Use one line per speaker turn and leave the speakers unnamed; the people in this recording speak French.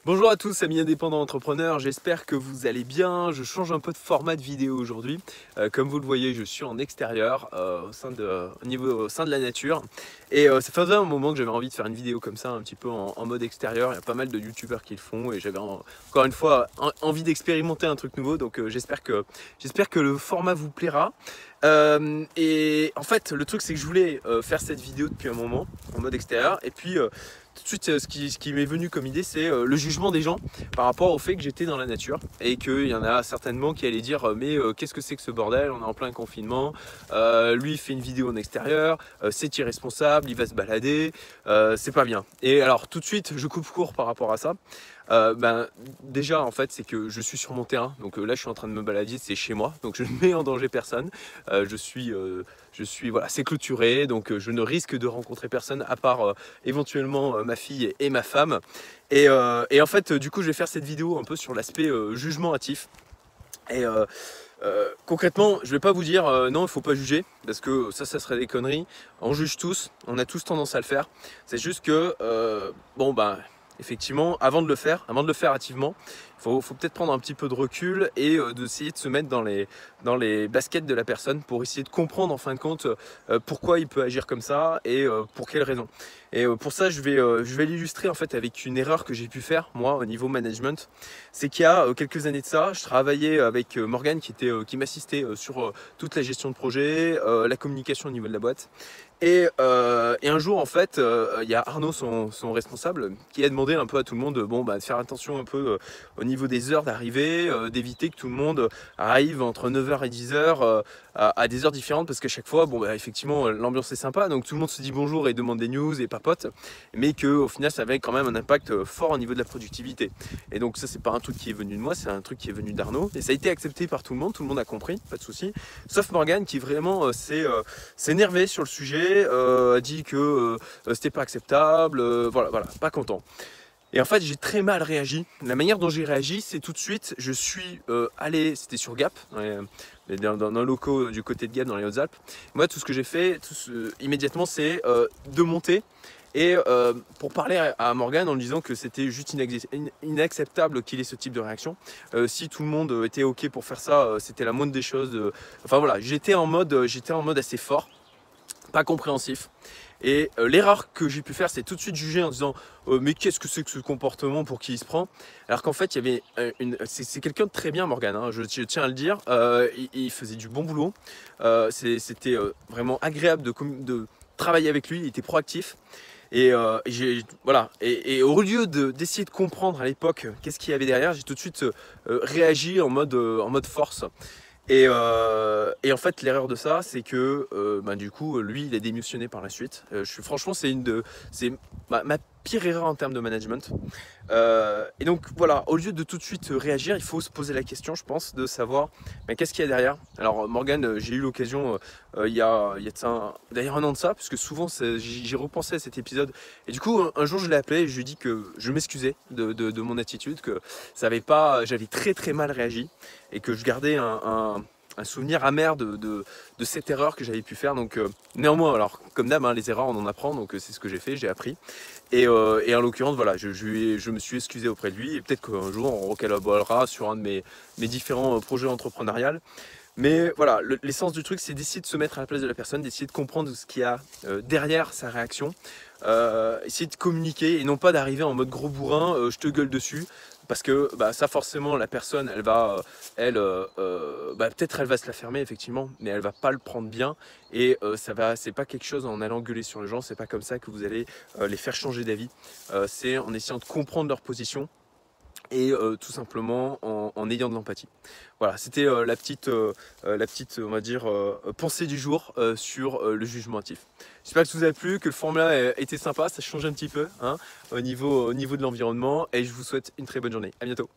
Bonjour à tous amis indépendants entrepreneurs, j'espère que vous allez bien. Je change un peu de format de vidéo aujourd'hui. Comme vous le voyez, je suis en extérieur, au sein de la nature. Et ça faisait un moment que j'avais envie de faire une vidéo comme ça, un petit peu en mode extérieur. Il y a pas mal de youtubeurs qui le font et j'avais encore une fois envie d'expérimenter un truc nouveau. Donc j'espère que le format vous plaira. Et en fait, le truc c'est que je voulais faire cette vidéo depuis un moment en mode extérieur. Et puis tout de suite, ce qui m'est venu comme idée, c'est le jugement des gens par rapport au fait que j'étais dans la nature et qu'il y en a certainement qui allaient dire mais qu'est-ce que c'est que ce bordel, on est en plein confinement, lui il fait une vidéo en extérieur, c'est irresponsable, il va se balader, c'est pas bien. Et alors tout de suite, je coupe court par rapport à ça. Déjà en fait c'est que je suis sur mon terrain, donc là je suis en train de me balader, c'est chez moi, donc je ne mets en danger personne. Je suis voilà, c'est clôturé, donc je ne risque de rencontrer personne à part éventuellement ma fille et ma femme. Et en fait du coup je vais faire cette vidéo un peu sur l'aspect jugement hâtif. Et concrètement, je vais pas vous dire non, il faut pas juger, parce que ça serait des conneries. On juge tous, on a tous tendance à le faire. C'est juste que effectivement, avant de le faire hâtivement, faut peut-être prendre un petit peu de recul et d'essayer de se mettre dans les baskets de la personne pour essayer de comprendre en fin de compte pourquoi il peut agir comme ça et pour quelles raisons. Et pour ça, je vais l'illustrer en fait avec une erreur que j'ai pu faire moi au niveau management. C'est qu'il y a quelques années de ça, je travaillais avec Morgane qui m'assistait sur toute la gestion de projet, la communication au niveau de la boîte. Et un jour en fait, il y a Arnaud, son responsable, qui a demandé un peu à tout le monde de faire attention un peu au niveau des heures d'arrivée, d'éviter que tout le monde arrive entre 9h et 10h à des heures différentes, parce qu'à chaque fois, effectivement, l'ambiance est sympa, donc tout le monde se dit bonjour et demande des news et papote, mais qu'au final, ça avait quand même un impact fort au niveau de la productivité. Et donc ça, c'est pas un truc qui est venu de moi, c'est un truc qui est venu d'Arnaud, et ça a été accepté par tout le monde a compris, pas de souci, sauf Morgane qui vraiment s'est énervé sur le sujet, a dit que c'était pas acceptable, voilà, pas content. Et en fait, j'ai très mal réagi. La manière dont j'ai réagi, c'est tout de suite, je suis allé, c'était sur Gap, dans un locaux du côté de Gap, dans les Hautes-Alpes. Moi, tout ce que j'ai fait immédiatement, c'est de monter et pour parler à Morgane en lui disant que c'était juste inacceptable qu'il ait ce type de réaction. Si tout le monde était OK pour faire ça, c'était la moindre des choses. Enfin voilà, j'étais en mode assez fort, pas compréhensif. Et l'erreur que j'ai pu faire, c'est tout de suite juger en disant mais qu'est-ce que c'est que ce comportement, pour qui il se prend? Alors qu'en fait, il y avait c'est quelqu'un de très bien, Morgane, hein, je tiens à le dire. Il faisait du bon boulot. C'était vraiment agréable de travailler avec lui. Il était proactif. Et voilà. Et au lieu d'essayer de comprendre à l'époque qu'est-ce qu'il y avait derrière, j'ai tout de suite réagi en mode force. Et en fait, l'erreur de ça, c'est que du coup, lui, il a démissionné par la suite. Franchement, c'est ma pire erreur en termes de management. Et donc voilà, au lieu de tout de suite réagir, il faut se poser la question, je pense, de savoir qu'est-ce qu'il y a derrière. Alors Morgane, j'ai eu l'occasion il y a d'ailleurs un an de ça, puisque souvent j'y repensais à cet épisode. Et du coup, un jour, je l'ai appelé et je lui ai dit que je m'excusais de mon attitude, que j'avais très très mal réagi et que je gardais un souvenir amer de cette erreur que j'avais pu faire. Donc néanmoins, alors comme d'hab, les erreurs on en apprend, donc c'est ce que j'ai fait, j'ai appris. Et en l'occurrence, voilà, je me suis excusé auprès de lui, et peut-être qu'un jour on recollaborera sur un de mes différents projets entrepreneuriaux. Mais voilà, l'essence du truc, c'est d'essayer de se mettre à la place de la personne, d'essayer de comprendre ce qu'il y a derrière sa réaction, essayer de communiquer et non pas d'arriver en mode gros bourrin, je te gueule dessus. Parce que ça forcément la personne elle va peut-être elle va se la fermer effectivement, mais elle va pas le prendre bien. Et c'est pas quelque chose en allant gueuler sur les gens, c'est pas comme ça que vous allez les faire changer d'avis. C'est en essayant de comprendre leur position et tout simplement en ayant de l'empathie. Voilà, c'était la petite on va dire pensée du jour sur le jugement hâtif. J'espère que ça vous a plu, que le format était sympa, ça change un petit peu hein, au niveau de l'environnement, et je vous souhaite une très bonne journée. À bientôt.